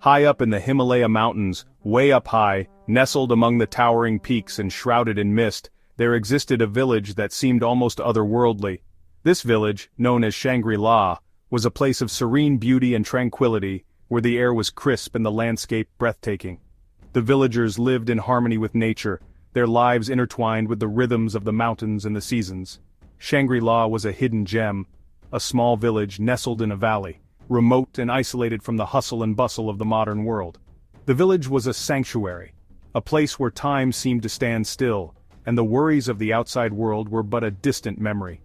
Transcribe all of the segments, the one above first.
High up in the Himalaya mountains, way up high, nestled among the towering peaks and shrouded in mist, there existed a village that seemed almost otherworldly. This village, known as Shangri-La, was a place of serene beauty and tranquility, where the air was crisp and the landscape breathtaking. The villagers lived in harmony with nature, their lives intertwined with the rhythms of the mountains and the seasons. Shangri-La was a hidden gem, a small village nestled in a valley, remote and isolated from the hustle and bustle of the modern world. The village was a sanctuary, a place where time seemed to stand still, and the worries of the outside world were but a distant memory.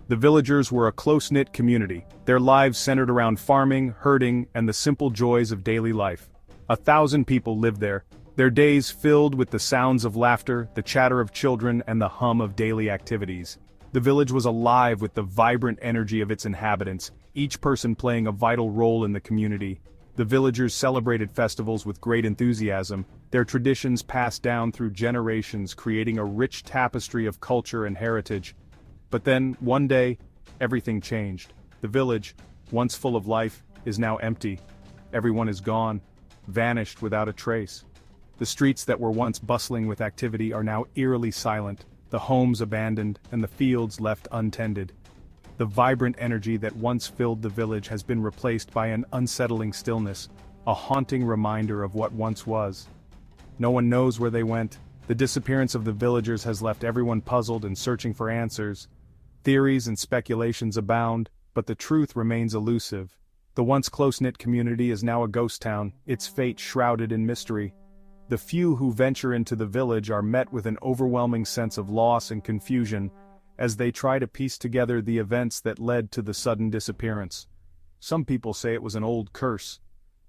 The villagers were a close-knit community, their lives centered around farming, herding, and the simple joys of daily life. 1,000 people lived there, their days filled with the sounds of laughter, the chatter of children, and the hum of daily activities. The village was alive with the vibrant energy of its inhabitants, each person playing a vital role in the community. The villagers celebrated festivals with great enthusiasm, their traditions passed down through generations, creating a rich tapestry of culture and heritage. But then, one day, everything changed. The village, once full of life, is now empty. Everyone is gone, vanished without a trace. The streets that were once bustling with activity are now eerily silent, the homes abandoned, and the fields left untended. The vibrant energy that once filled the village has been replaced by an unsettling stillness, a haunting reminder of what once was. No one knows where they went. The disappearance of the villagers has left everyone puzzled and searching for answers. Theories and speculations abound, but the truth remains elusive. The once close-knit community is now a ghost town, its fate shrouded in mystery. The few who venture into the village are met with an overwhelming sense of loss and confusion, as they try to piece together the events that led to the sudden disappearance. Some people say it was an old curse.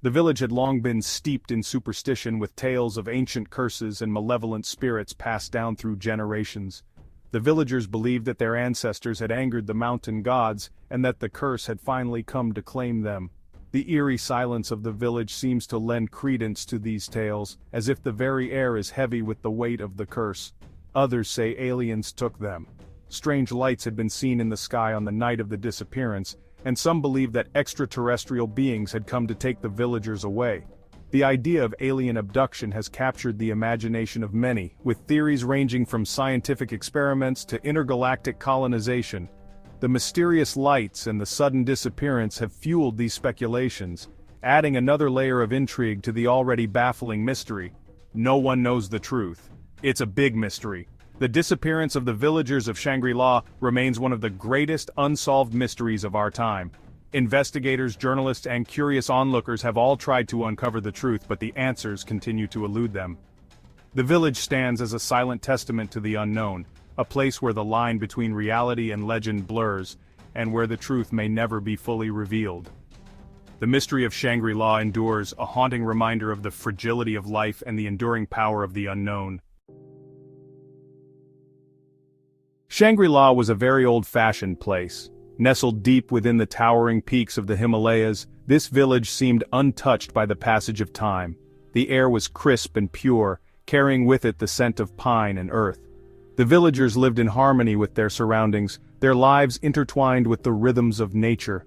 The village had long been steeped in superstition, with tales of ancient curses and malevolent spirits passed down through generations. The villagers believed that their ancestors had angered the mountain gods, and that the curse had finally come to claim them. The eerie silence of the village seems to lend credence to these tales, as if the very air is heavy with the weight of the curse. Others say aliens took them. Strange lights had been seen in the sky on the night of the disappearance, and some believe that extraterrestrial beings had come to take the villagers away. The idea of alien abduction has captured the imagination of many, with theories ranging from scientific experiments to intergalactic colonization. The mysterious lights and the sudden disappearance have fueled these speculations, adding another layer of intrigue to the already baffling mystery. No one knows the truth. It's a big mystery. The disappearance of the villagers of Shangri-La remains one of the greatest unsolved mysteries of our time. Investigators, journalists, and curious onlookers have all tried to uncover the truth, but the answers continue to elude them. The village stands as a silent testament to the unknown, a place where the line between reality and legend blurs, and where the truth may never be fully revealed. The mystery of Shangri-La endures, a haunting reminder of the fragility of life and the enduring power of the unknown. Shangri-La was a very old-fashioned place. Nestled deep within the towering peaks of the Himalayas, this village seemed untouched by the passage of time. The air was crisp and pure, carrying with it the scent of pine and earth. The villagers lived in harmony with their surroundings, their lives intertwined with the rhythms of nature.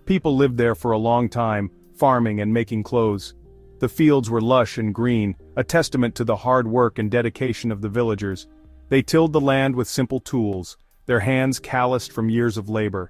People lived there for a long time, farming and making clothes. The fields were lush and green, a testament to the hard work and dedication of the villagers. They tilled the land with simple tools, their hands calloused from years of labor.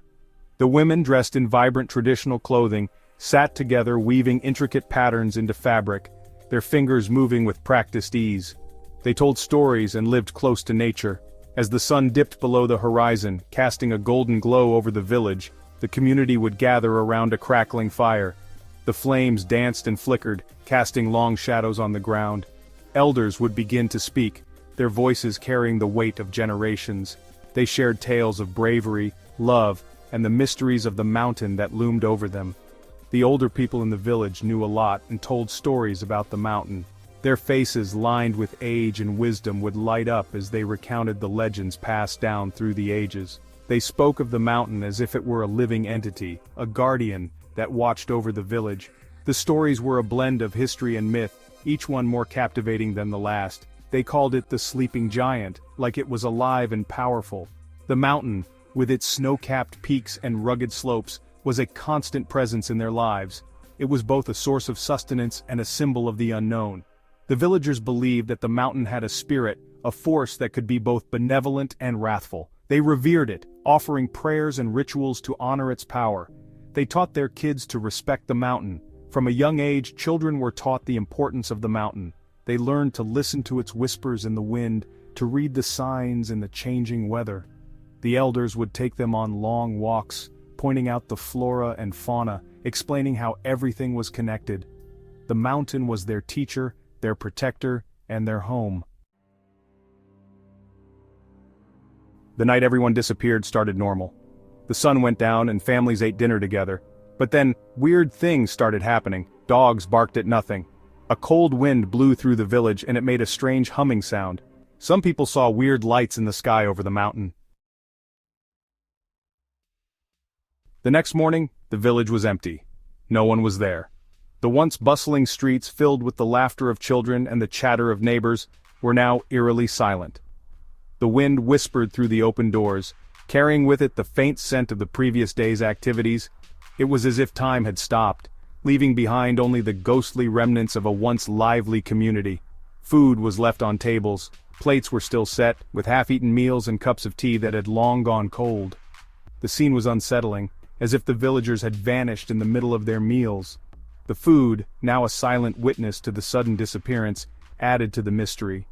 The women, dressed in vibrant traditional clothing, sat together weaving intricate patterns into fabric, their fingers moving with practiced ease. They told stories and lived close to nature. As the sun dipped below the horizon, casting a golden glow over the village, the community would gather around a crackling fire. The flames danced and flickered, casting long shadows on the ground. Elders would begin to speak, their voices carrying the weight of generations. They shared tales of bravery, love, and the mysteries of the mountain that loomed over them. The older people in the village knew a lot and told stories about the mountain. Their faces, lined with age and wisdom, would light up as they recounted the legends passed down through the ages. They spoke of the mountain as if it were a living entity, a guardian that watched over the village. The stories were a blend of history and myth, each one more captivating than the last. They called it the sleeping giant, like it was alive and powerful. The mountain, with its snow-capped peaks and rugged slopes, was a constant presence in their lives. It was both a source of sustenance and a symbol of the unknown. The villagers believed that the mountain had a spirit, a force that could be both benevolent and wrathful. They revered it, offering prayers and rituals to honor its power. They taught their kids to respect the mountain. From a young age, children were taught the importance of the mountain. They learned to listen to its whispers in the wind, to read the signs in the changing weather. The elders would take them on long walks, pointing out the flora and fauna, explaining how everything was connected. The mountain was their teacher, their protector, and their home. The night everyone disappeared started normal. The sun went down and families ate dinner together. But then, weird things started happening. Dogs barked at nothing. A cold wind blew through the village and it made a strange humming sound. Some people saw weird lights in the sky over the mountain. The next morning, the village was empty. No one was there. The once bustling streets filled with the laughter of children and the chatter of neighbors were now eerily silent. The wind whispered through the open doors, carrying with it the faint scent of the previous day's activities. It was as if time had stopped, leaving behind only the ghostly remnants of a once lively community. Food was left on tables, plates were still set, with half-eaten meals and cups of tea that had long gone cold. The scene was unsettling, as if the villagers had vanished in the middle of their meals. The food, now a silent witness to the sudden disappearance, added to the mystery.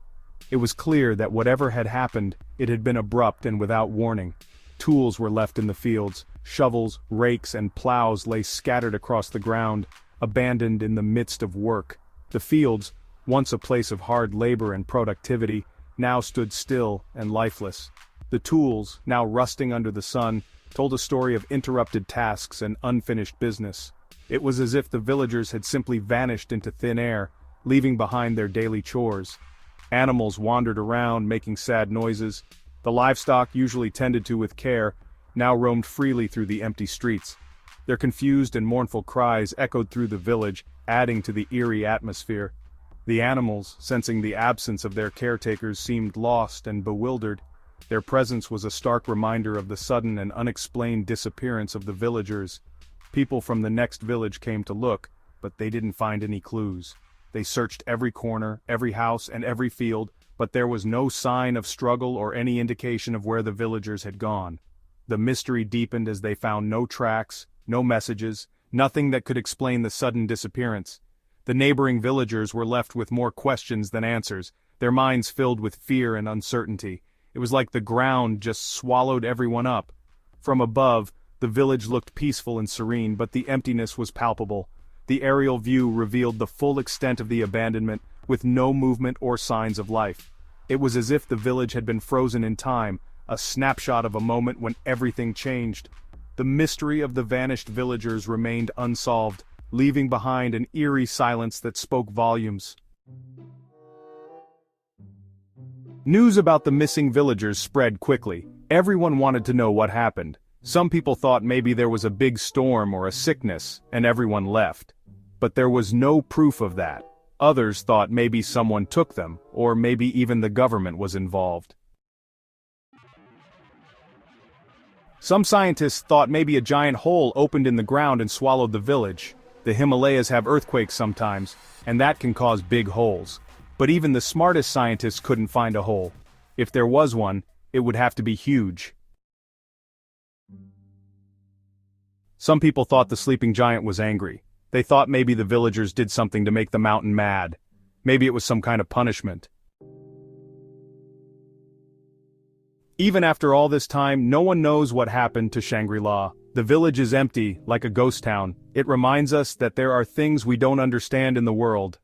It was clear that whatever had happened, it had been abrupt and without warning. Tools were left in the fields, shovels, rakes, and plows lay scattered across the ground, abandoned in the midst of work. The fields, once a place of hard labor and productivity, now stood still and lifeless. The tools, now rusting under the sun, told a story of interrupted tasks and unfinished business. It was as if the villagers had simply vanished into thin air, leaving behind their daily chores. Animals wandered around, making sad noises. The livestock, usually tended to with care, now roamed freely through the empty streets. Their confused and mournful cries echoed through the village, adding to the eerie atmosphere. The animals, sensing the absence of their caretakers, seemed lost and bewildered. Their presence was a stark reminder of the sudden and unexplained disappearance of the villagers. People from the next village came to look, but they didn't find any clues. They searched every corner, every house, and every field, but there was no sign of struggle or any indication of where the villagers had gone. The mystery deepened as they found no tracks, no messages, nothing that could explain the sudden disappearance. The neighboring villagers were left with more questions than answers, their minds filled with fear and uncertainty. It was like the ground just swallowed everyone up. From above, the village looked peaceful and serene, but the emptiness was palpable. The aerial view revealed the full extent of the abandonment, with no movement or signs of life. It was as if the village had been frozen in time, a snapshot of a moment when everything changed. The mystery of the vanished villagers remained unsolved, leaving behind an eerie silence that spoke volumes. News about the missing villagers spread quickly. Everyone wanted to know what happened. Some people thought maybe there was a big storm or a sickness, and everyone left. But there was no proof of that. Others thought maybe someone took them, or maybe even the government was involved. Some scientists thought maybe a giant hole opened in the ground and swallowed the village. The Himalayas have earthquakes sometimes, and that can cause big holes. But even the smartest scientists couldn't find a hole. If there was one, it would have to be huge. Some people thought the sleeping giant was angry. They thought maybe the villagers did something to make the mountain mad. Maybe it was some kind of punishment. Even after all this time, no one knows what happened to Shangri-La. The village is empty, like a ghost town. It reminds us that there are things we don't understand in the world.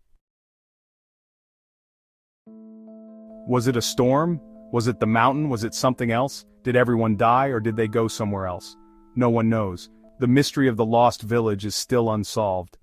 Was it a storm? Was it the mountain? Was it something else? Did everyone die, or did they go somewhere else? No one knows. The mystery of the lost village is still unsolved.